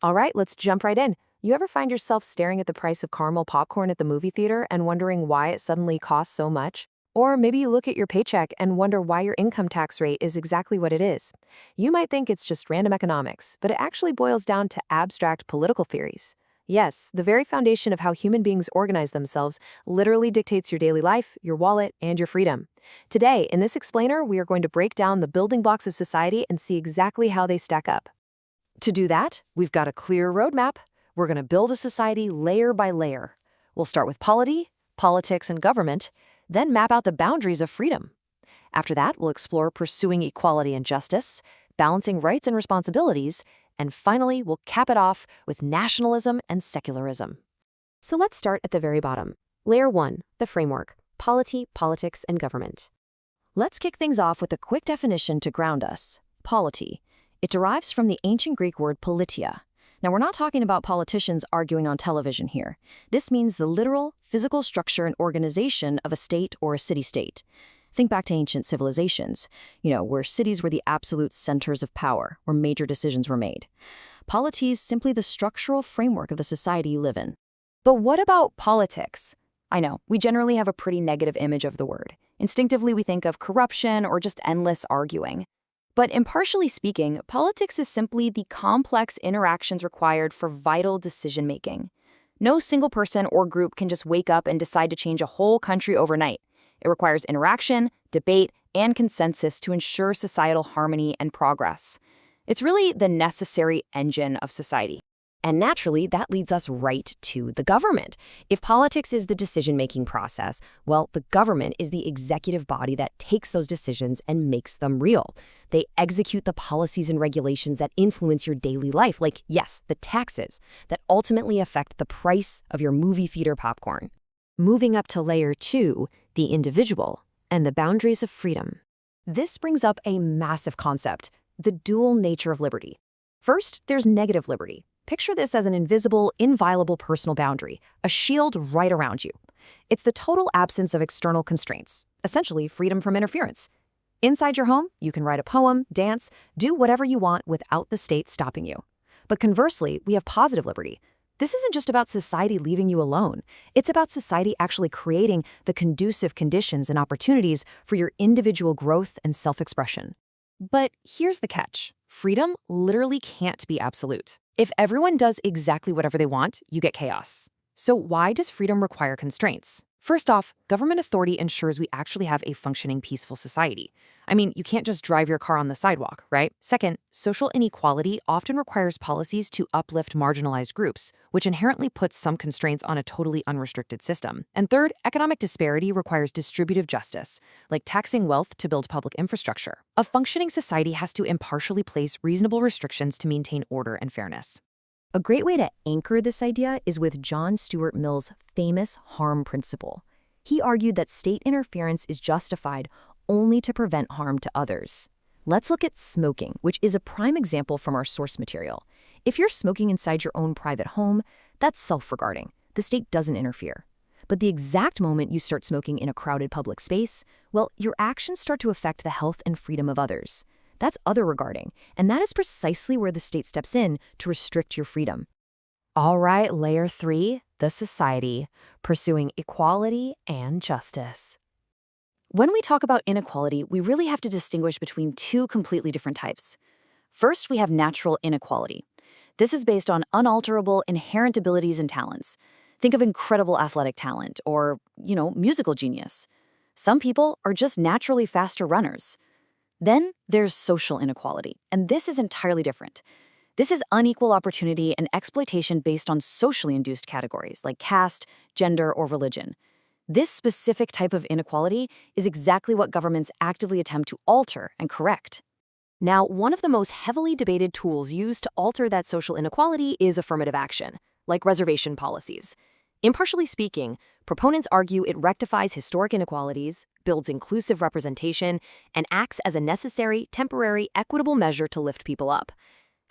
All right, let's jump right in. You ever find yourself staring at the price of caramel popcorn at the movie theater and wondering why it suddenly costs so much? Or maybe you look at your paycheck and wonder why your income tax rate is exactly what it is. You might think it's just random economics, but it actually boils down to abstract political theories. Yes, the very foundation of how human beings organize themselves literally dictates your daily life, your wallet, and your freedom. Today, in this explainer, we are going to break down the building blocks of society and see exactly how they stack up. To do that, we've got a clear roadmap. We're going to build a society layer by layer. We'll start with polity, politics, and government, then map out the boundaries of freedom. After that, we'll explore pursuing equality and justice, balancing rights and responsibilities, and finally, we'll cap it off with nationalism and secularism. So let's start at the very bottom. Layer 1, the framework, polity, politics, and government. Let's kick things off with a quick definition to ground us. Polity. It derives from the ancient Greek word politia. Now, we're not talking about politicians arguing on television here. This means the literal, physical structure and organization of a state or a city-state. Think back to ancient civilizations, where cities were the absolute centers of power, where major decisions were made. Polity is simply the structural framework of the society you live in. But what about politics? I know, we generally have a pretty negative image of the word. Instinctively, we think of corruption or just endless arguing. But impartially speaking, politics is simply the complex interactions required for vital decision-making. No single person or group can just wake up and decide to change a whole country overnight. It requires interaction, debate, and consensus to ensure societal harmony and progress. It's really the necessary engine of society. And naturally, that leads us right to the government. If politics is the decision-making process, well, the government is the executive body that takes those decisions and makes them real. They execute the policies and regulations that influence your daily life, like, yes, the taxes, that ultimately affect the price of your movie theater popcorn. Moving up to layer 2, the individual, and the boundaries of freedom. This brings up a massive concept, the dual nature of liberty. First, there's negative liberty. Picture this as an invisible, inviolable personal boundary, a shield right around you. It's the total absence of external constraints, essentially freedom from interference. Inside your home, you can write a poem, dance, do whatever you want without the state stopping you. But conversely, we have positive liberty. This isn't just about society leaving you alone. It's about society actually creating the conducive conditions and opportunities for your individual growth and self-expression. But here's the catch. Freedom literally can't be absolute. If everyone does exactly whatever they want, you get chaos. So why does freedom require constraints? First off, government authority ensures we actually have a functioning, peaceful society. I mean, you can't just drive your car on the sidewalk, right? Second, social inequality often requires policies to uplift marginalized groups, which inherently puts some constraints on a totally unrestricted system. And third, economic disparity requires distributive justice, like taxing wealth to build public infrastructure. A functioning society has to impartially place reasonable restrictions to maintain order and fairness. A great way to anchor this idea is with John Stuart Mill's famous harm principle. He argued that state interference is justified only to prevent harm to others. Let's look at smoking, which is a prime example from our source material. If you're smoking inside your own private home, that's self-regarding. The state doesn't interfere. But the exact moment you start smoking in a crowded public space, well, your actions start to affect the health and freedom of others. That's other-regarding, and that is precisely where the state steps in to restrict your freedom. All right, layer 3, the society, pursuing equality and justice. When we talk about inequality, we really have to distinguish between two completely different types. First, we have natural inequality. This is based on unalterable, inherent abilities and talents. Think of incredible athletic talent or, musical genius. Some people are just naturally faster runners. Then there's social inequality, and this is entirely different. This is unequal opportunity and exploitation based on socially induced categories like caste, gender, or religion. This specific type of inequality is exactly what governments actively attempt to alter and correct. Now, one of the most heavily debated tools used to alter that social inequality is affirmative action, like reservation policies. Impartially speaking, proponents argue it rectifies historic inequalities, builds inclusive representation, and acts as a necessary, temporary, equitable measure to lift people up.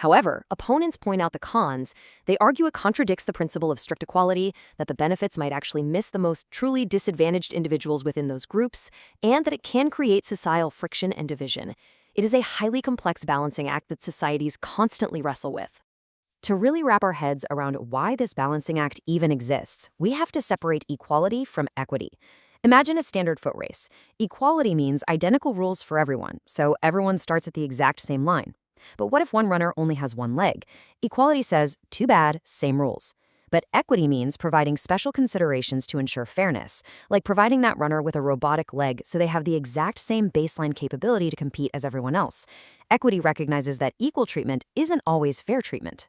However, opponents point out the cons. They argue it contradicts the principle of strict equality, that the benefits might actually miss the most truly disadvantaged individuals within those groups, and that it can create societal friction and division. It is a highly complex balancing act that societies constantly wrestle with. To really wrap our heads around why this balancing act even exists, we have to separate equality from equity. Imagine a standard foot race. Equality means identical rules for everyone, so everyone starts at the exact same line. But what if one runner only has one leg? Equality says, too bad, same rules. But equity means providing special considerations to ensure fairness, like providing that runner with a robotic leg so they have the exact same baseline capability to compete as everyone else. Equity recognizes that equal treatment isn't always fair treatment.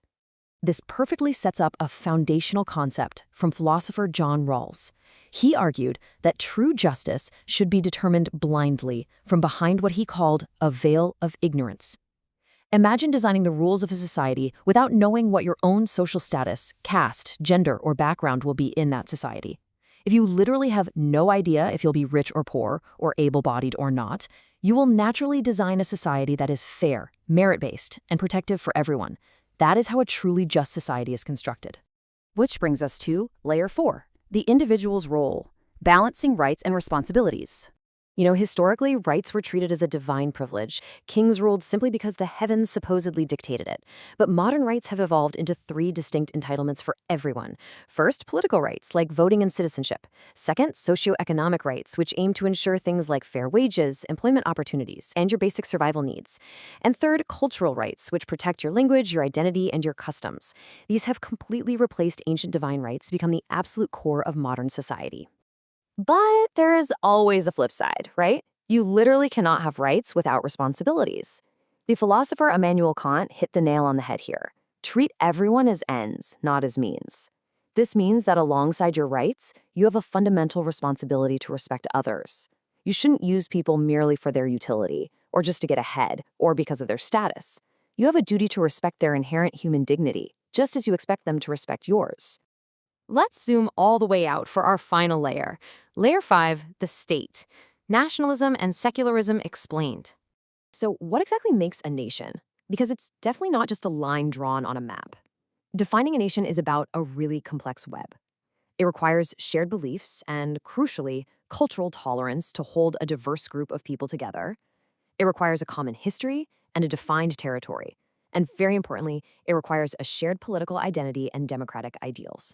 This perfectly sets up a foundational concept from philosopher John Rawls. He argued that true justice should be determined blindly from behind what he called a veil of ignorance. Imagine designing the rules of a society without knowing what your own social status, caste, gender, or background will be in that society. If you literally have no idea if you'll be rich or poor, or able-bodied or not, you will naturally design a society that is fair, merit-based, and protective for everyone. That is how a truly just society is constructed. Which brings us to Layer 4, the individual's role, balancing rights and responsibilities. Historically, rights were treated as a divine privilege. Kings ruled simply because the heavens supposedly dictated it. But modern rights have evolved into 3 distinct entitlements for everyone. First, political rights, like voting and citizenship. Second, socioeconomic rights, which aim to ensure things like fair wages, employment opportunities, and your basic survival needs. And third, cultural rights, which protect your language, your identity, and your customs. These have completely replaced ancient divine rights to become the absolute core of modern society. But there is always a flip side, right? You literally cannot have rights without responsibilities. The philosopher Immanuel Kant hit the nail on the head here. Treat everyone as ends, not as means. This means that alongside your rights, you have a fundamental responsibility to respect others. You shouldn't use people merely for their utility, or just to get ahead, or because of their status. You have a duty to respect their inherent human dignity, just as you expect them to respect yours. Let's zoom all the way out for our final layer. Layer 5, the state. Nationalism and secularism explained. So what exactly makes a nation? Because it's definitely not just a line drawn on a map. Defining a nation is about a really complex web. It requires shared beliefs and, crucially, cultural tolerance to hold a diverse group of people together. It requires a common history and a defined territory. And very importantly, it requires a shared political identity and democratic ideals.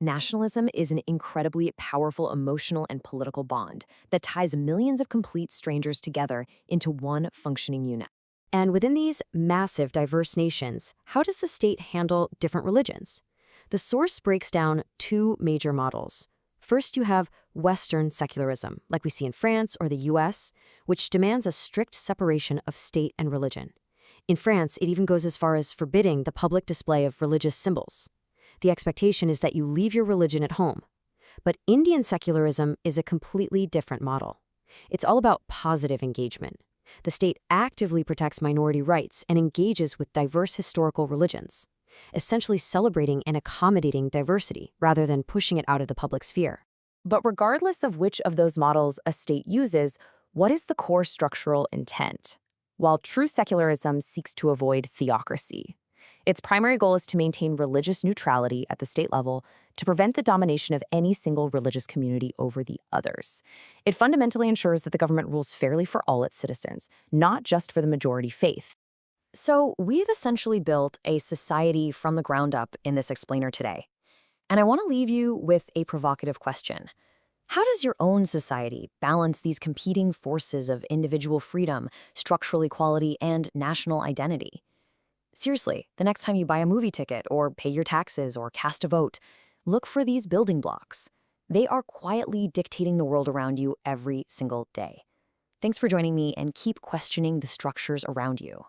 Nationalism is an incredibly powerful emotional and political bond that ties millions of complete strangers together into one functioning unit. And within these massive, diverse nations, how does the state handle different religions? The source breaks down 2 major models. First, you have Western secularism, like we see in France or the US, which demands a strict separation of state and religion. In France, it even goes as far as forbidding the public display of religious symbols. The expectation is that you leave your religion at home. But Indian secularism is a completely different model. It's all about positive engagement. The state actively protects minority rights and engages with diverse historical religions, essentially celebrating and accommodating diversity rather than pushing it out of the public sphere. But regardless of which of those models a state uses, what is the core structural intent? While true secularism seeks to avoid theocracy, its primary goal is to maintain religious neutrality at the state level to prevent the domination of any single religious community over the others. It fundamentally ensures that the government rules fairly for all its citizens, not just for the majority faith. So we've essentially built a society from the ground up in this explainer today. And I want to leave you with a provocative question. How does your own society balance these competing forces of individual freedom, structural equality, and national identity? Seriously, the next time you buy a movie ticket or pay your taxes or cast a vote, look for these building blocks. They are quietly dictating the world around you every single day. Thanks for joining me, and keep questioning the structures around you.